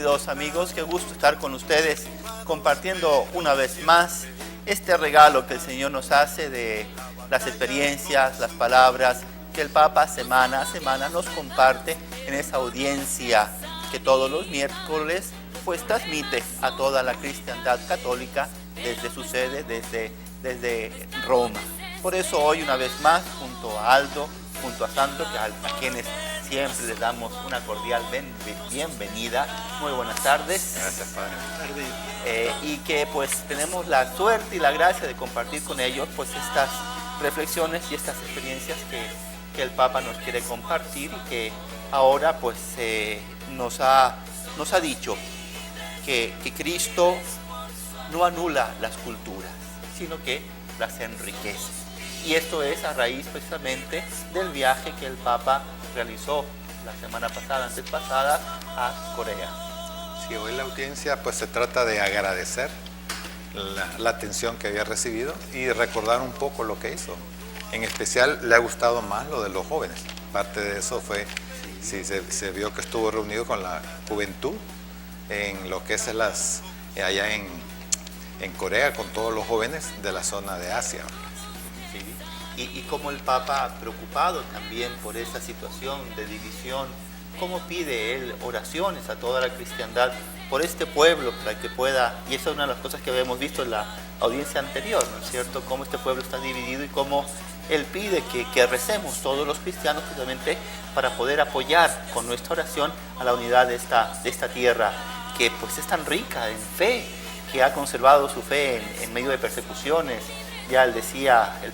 queridos amigos, qué gusto estar con ustedes compartiendo una vez más este regalo que el Señor nos hace de las experiencias, las palabras que el Papa semana a semana nos comparte en esa audiencia que todos los miércoles pues transmite a toda la cristiandad católica desde su sede, desde Roma. Por eso hoy una vez más, junto a Aldo, junto a Santo, a quienes siempre les damos una cordial bienvenida. Muy buenas tardes. Gracias, Padre. Y que pues tenemos la suerte y la gracia de compartir con ellos pues estas reflexiones y estas experiencias que el Papa nos quiere compartir y que ahora pues nos ha dicho que Cristo no anula las culturas, sino que las enriquece. Y esto es a raíz precisamente del viaje que el Papa realizó la semana pasada, antes pasada, a Corea. Sí, hoy la audiencia pues se trata de agradecer la atención que había recibido y recordar un poco lo que hizo. En especial le ha gustado más lo de los jóvenes. Parte de eso fue, sí, se vio que estuvo reunido con la juventud en lo que es allá en Corea, con todos los jóvenes de la zona de Asia. Y como el Papa, preocupado también por esa situación de división, cómo pide él oraciones a toda la cristiandad por este pueblo para que pueda, y esa es una de las cosas que habíamos visto en la audiencia anterior, ¿no es cierto? Cómo este pueblo está dividido y cómo él pide que recemos todos los cristianos precisamente para poder apoyar con nuestra oración a la unidad de esta tierra que pues es tan rica en fe, que ha conservado su fe en medio de persecuciones. Ya el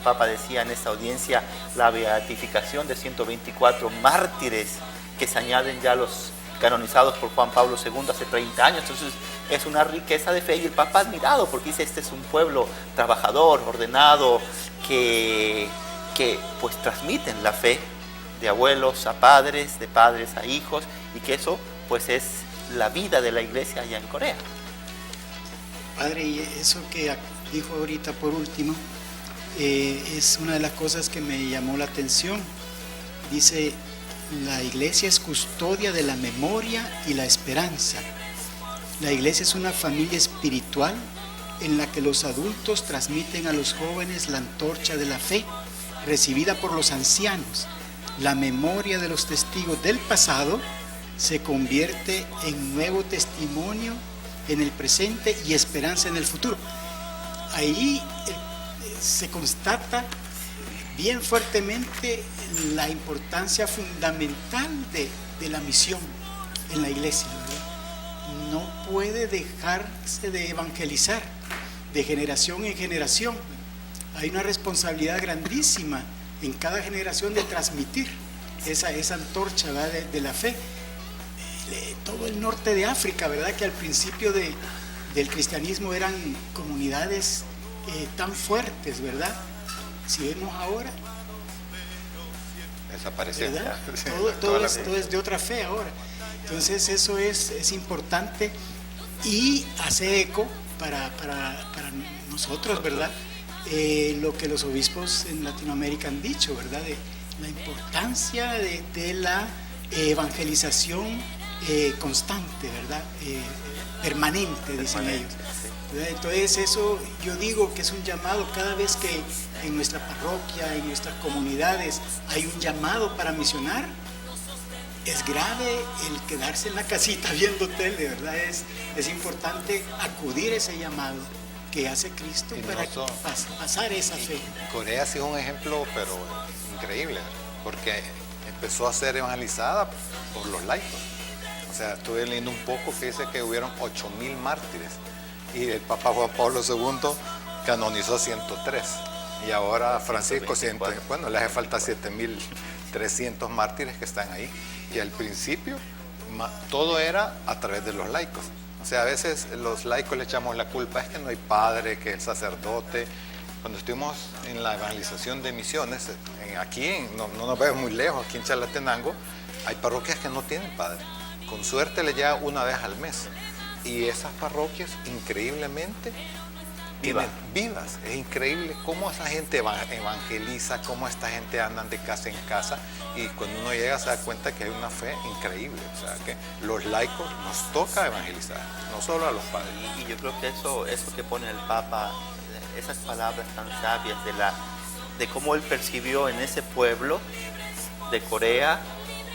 Papa decía en esta audiencia la beatificación de 124 mártires que se añaden ya a los canonizados por Juan Pablo II hace 30 años. Entonces es una riqueza de fe y el Papa admirado porque dice este es un pueblo trabajador, ordenado, que pues transmiten la fe de abuelos a padres, de padres a hijos y que eso pues es la vida de la iglesia allá en Corea. Padre, y eso que dijo ahorita por último, es una de las cosas que me llamó la atención. Dice, la iglesia es custodia de la memoria y la esperanza. La iglesia es una familia espiritual en la que los adultos transmiten a los jóvenes la antorcha de la fe, recibida por los ancianos. La memoria de los testigos del pasado se convierte en nuevo testimonio en el presente y esperanza en el futuro. Ahí se constata bien fuertemente la importancia fundamental de la misión en la iglesia, ¿verdad? No puede dejarse de evangelizar de generación en generación. Hay una responsabilidad grandísima en cada generación de transmitir esa antorcha, ¿verdad? de la fe. Todo el norte de África, ¿verdad? Que al principio del cristianismo eran comunidades tan fuertes, ¿verdad? Si vemos ahora, desapareció. Todo es de otra fe ahora. Entonces eso es importante y hace eco para nosotros, ¿verdad? Lo que los obispos en Latinoamérica han dicho, ¿verdad? De la importancia de la evangelización constante, ¿verdad? Permanente, dicen ellos. Entonces eso yo digo que es un llamado cada vez que en nuestra parroquia, en nuestras comunidades hay un llamado para misionar. Es grave el quedarse en la casita viendo tele, ¿verdad? Es importante acudir a ese llamado que hace Cristo para pasar esa fe. Corea sí es un ejemplo, pero increíble, porque empezó a ser evangelizada por los laicos. O sea, estuve leyendo un poco que dice que hubieron 8.000 mártires y el Papa Juan Pablo II canonizó 103 y ahora Francisco, le hace falta 7.300 mártires que están ahí. Y al principio todo era a través de los laicos. O sea, a veces los laicos le echamos la culpa, es que no hay padre, que el sacerdote. Cuando estuvimos en la evangelización de misiones, no nos vemos muy lejos, aquí en Chalatenango, hay parroquias que no tienen padre. Con suerte le llega una vez al mes. Y esas parroquias, increíblemente, Viva. vivas. Es increíble cómo esa gente evangeliza, cómo esta gente anda de casa en casa, y cuando uno llega se da cuenta que hay una fe increíble. O sea, que los laicos nos toca evangelizar, no solo a los padres. Y yo creo que eso que pone el Papa, esas palabras tan sabias de cómo él percibió en ese pueblo de Corea,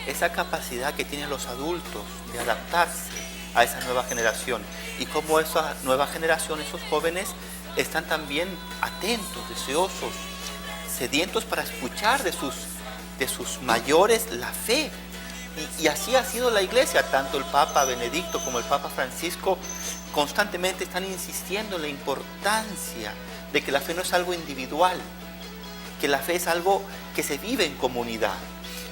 esa capacidad que tienen los adultos de adaptarse a esa nueva generación, y cómo esa nueva generación, esos jóvenes, están también atentos, deseosos, sedientos para escuchar de sus mayores la fe. Y así ha sido la Iglesia. Tanto el Papa Benedicto como el Papa Francisco constantemente están insistiendo en la importancia de que la fe no es algo individual, que la fe es algo que se vive en comunidad,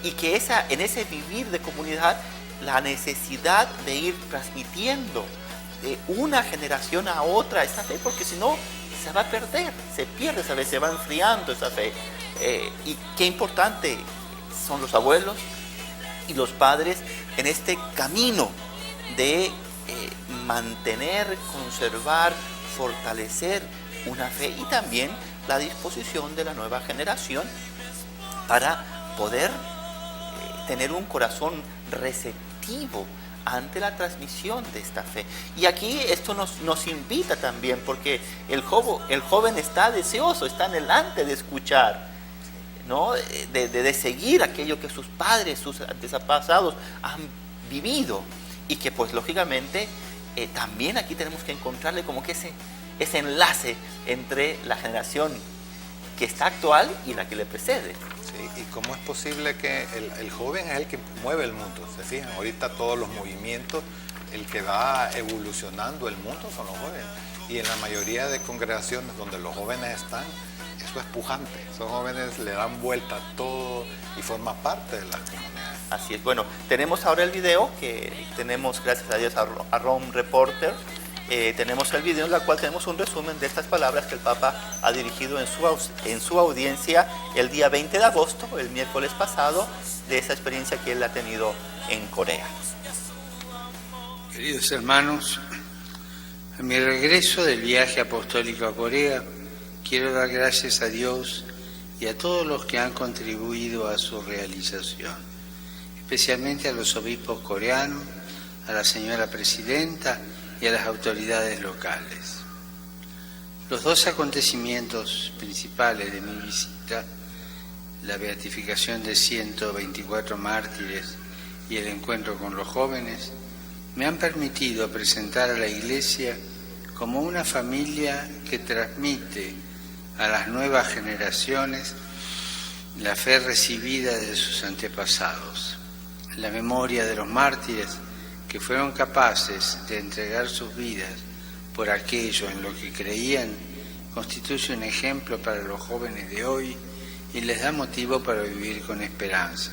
y que en ese vivir de comunidad, la necesidad de ir transmitiendo de una generación a otra esa fe, porque si no se va a perder, se pierde esa fe, se va enfriando esa fe. Y qué importante son los abuelos y los padres en este camino de mantener, conservar, fortalecer una fe, y también la disposición de la nueva generación para poder tener un corazón receptivo ante la transmisión de esta fe. Y aquí esto nos invita también, porque el joven está deseoso, está anhelante de escuchar, ¿no? de seguir aquello que sus padres, sus antepasados han vivido, y que pues lógicamente también aquí tenemos que encontrarle como que ese enlace entre la generación que está actual y la que le precede. Sí, y cómo es posible que el joven es el que mueve el mundo. Se fijan, ahorita todos los movimientos, el que va evolucionando el mundo son los jóvenes. Y en la mayoría de congregaciones donde los jóvenes están, eso es pujante. Esos jóvenes le dan vuelta a todo y forman parte de las comunidades. Así es. Bueno, tenemos ahora el video que tenemos, gracias a Dios, a Rome Reporter. Tenemos el video en el cual tenemos un resumen de estas palabras que el Papa ha dirigido en su audiencia el día 20 de agosto, el miércoles pasado, de esa experiencia que él ha tenido en Corea. Queridos hermanos, a mi regreso del viaje apostólico a Corea, quiero dar gracias a Dios y a todos los que han contribuido a su realización, especialmente a los obispos coreanos, a la señora presidenta y a las autoridades locales. Los dos acontecimientos principales de mi visita, la beatificación de 124 mártires y el encuentro con los jóvenes, me han permitido presentar a la Iglesia como una familia que transmite a las nuevas generaciones la fe recibida de sus antepasados. La memoria de los mártires que fueron capaces de entregar sus vidas por aquello en lo que creían, constituye un ejemplo para los jóvenes de hoy y les da motivo para vivir con esperanza.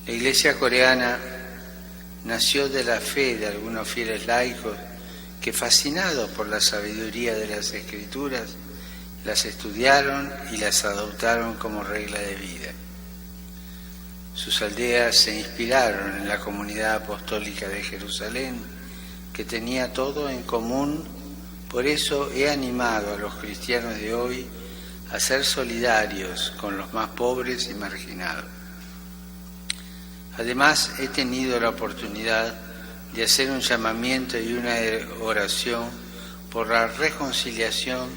La Iglesia coreana nació de la fe de algunos fieles laicos que, fascinados por la sabiduría de las Escrituras, las estudiaron y las adoptaron como regla de vida. Sus aldeas se inspiraron en la comunidad apostólica de Jerusalén, que tenía todo en común. Por eso he animado a los cristianos de hoy a ser solidarios con los más pobres y marginados. Además, he tenido la oportunidad de hacer un llamamiento y una oración por la reconciliación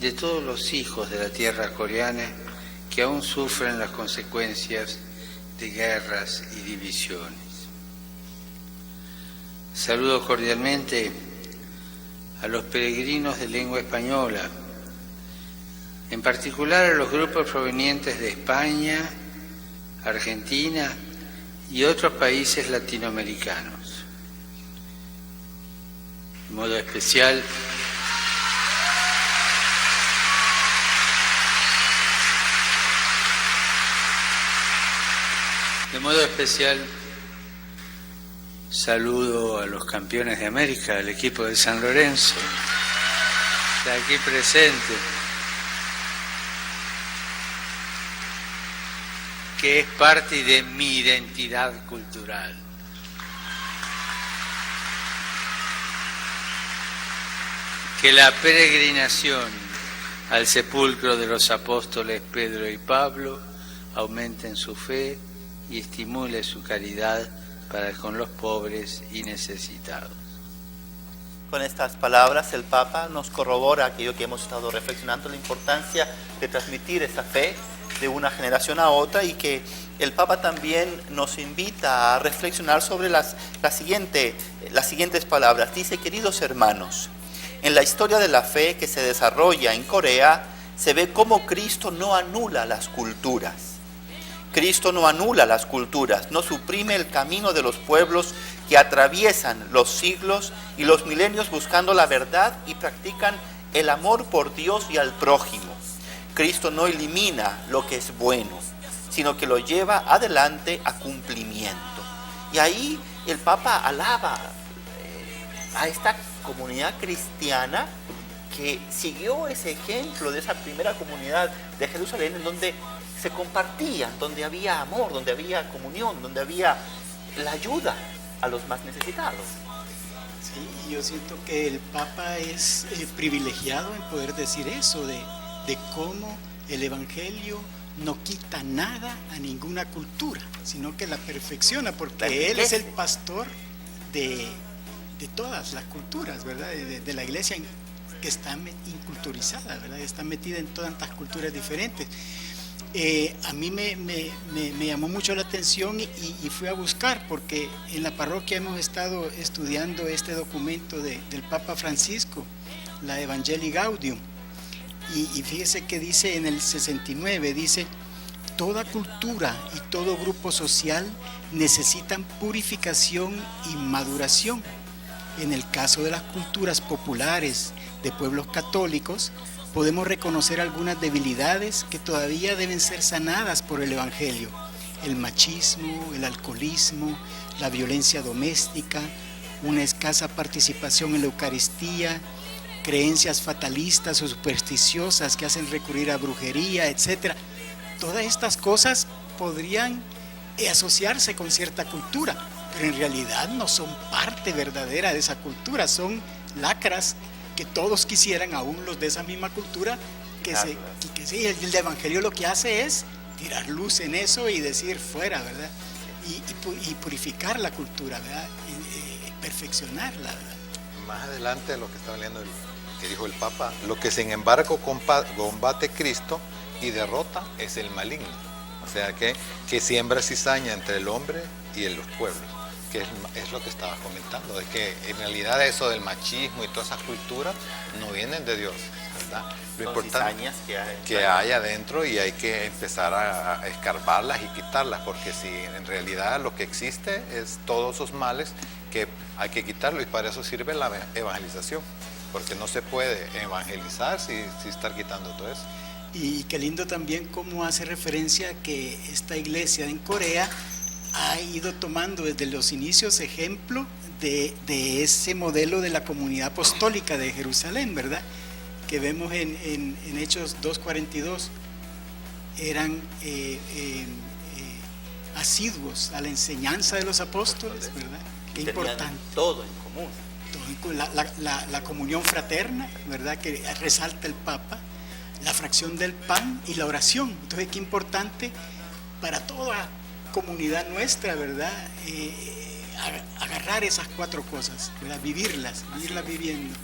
de todos los hijos de la tierra coreana que aún sufren las consecuencias de guerras y divisiones. Saludo cordialmente a los peregrinos de lengua española, en particular a los grupos provenientes de España, Argentina y otros países latinoamericanos. De modo especial, saludo a los campeones de América, el equipo de San Lorenzo, de aquí presente, que es parte de mi identidad cultural. que la peregrinación al sepulcro de los apóstoles Pedro y Pablo aumente en su fe y estimule su caridad para con los pobres y necesitados. Con estas palabras el Papa nos corrobora aquello que hemos estado reflexionando, la importancia de transmitir esa fe de una generación a otra, y que el Papa también nos invita a reflexionar sobre las siguientes palabras. Dice: queridos hermanos, en la historia de la fe que se desarrolla en Corea se ve cómo Cristo no anula las culturas. Cristo no anula las culturas, no suprime el camino de los pueblos que atraviesan los siglos y los milenios buscando la verdad y practican el amor por Dios y al prójimo. Cristo no elimina lo que es bueno, sino que lo lleva adelante a cumplimiento. Y ahí el Papa alaba a esta comunidad cristiana que siguió ese ejemplo de esa primera comunidad de Jerusalén, en donde se compartían, donde había amor, donde había comunión, donde había la ayuda a los más necesitados. Sí, yo siento que el Papa es privilegiado en poder decir eso, de cómo el Evangelio no quita nada a ninguna cultura, sino que la perfecciona, porque Él es el pastor de todas las culturas, ¿verdad? De la iglesia que está inculturizada, ¿verdad? Está metida en tantas culturas diferentes. A mí me llamó mucho la atención y fui a buscar, porque en la parroquia hemos estado estudiando este documento del Papa Francisco, la Evangelii Gaudium, y fíjese que dice en el 69, dice: toda cultura y todo grupo social necesitan purificación y maduración. En el caso de las culturas populares de pueblos católicos, podemos reconocer algunas debilidades que todavía deben ser sanadas por el Evangelio: el machismo, el alcoholismo, la violencia doméstica, una escasa participación en la Eucaristía, creencias fatalistas o supersticiosas que hacen recurrir a brujería, etc. Todas estas cosas podrían asociarse con cierta cultura, pero en realidad no son parte verdadera de esa cultura, son lacras que todos quisieran, aún los de esa misma cultura, que sí, el Evangelio lo que hace es tirar luz en eso y decir fuera, ¿verdad? Y purificar la cultura, ¿verdad? Perfeccionarla, ¿verdad? Más adelante, lo que estaba leyendo, que dijo el Papa: lo que sin embargo combate Cristo y derrota es el maligno. O sea, que siembra cizaña entre el hombre y en los pueblos, que es lo que estaba comentando, de que en realidad eso del machismo y todas esas culturas no vienen de Dios, ¿verdad? Lo importante que hay adentro, y hay que empezar a escarbarlas y quitarlas, porque si en realidad lo que existe es todos esos males, que hay que quitarlo, y para eso sirve la evangelización, porque no se puede evangelizar si estar quitando todo eso. Y qué lindo también cómo hace referencia a que esta iglesia en Corea ha ido tomando desde los inicios ejemplo de ese modelo de la comunidad apostólica de Jerusalén, ¿verdad? Que vemos en Hechos 2:42, eran asiduos a la enseñanza de los apóstoles, ¿verdad? Qué importante. Todo en común. La comunión fraterna, ¿verdad? Que resalta el Papa, la fracción del pan y la oración. Entonces, qué importante para toda comunidad nuestra, ¿verdad? Agarrar esas cuatro cosas, ¿verdad? Vivirlas viviendo.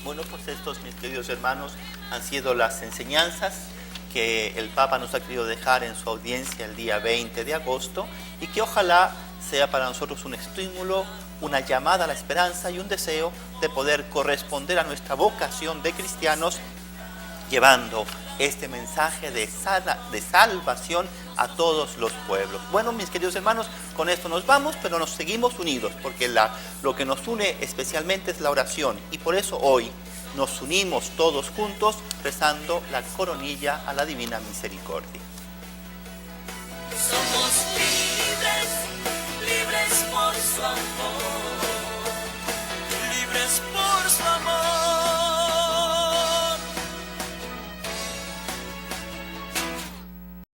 Bueno, pues estos, mis queridos hermanos, han sido las enseñanzas que el Papa nos ha querido dejar en su audiencia el día 20 de agosto, y que ojalá sea para nosotros un estímulo, una llamada a la esperanza y un deseo de poder corresponder a nuestra vocación de cristianos, llevando este mensaje de salvación a todos los pueblos. Bueno, mis queridos hermanos, con esto nos vamos, pero nos seguimos unidos, porque lo que nos une especialmente es la oración, y por eso hoy nos unimos todos juntos rezando la coronilla a la Divina Misericordia. Somos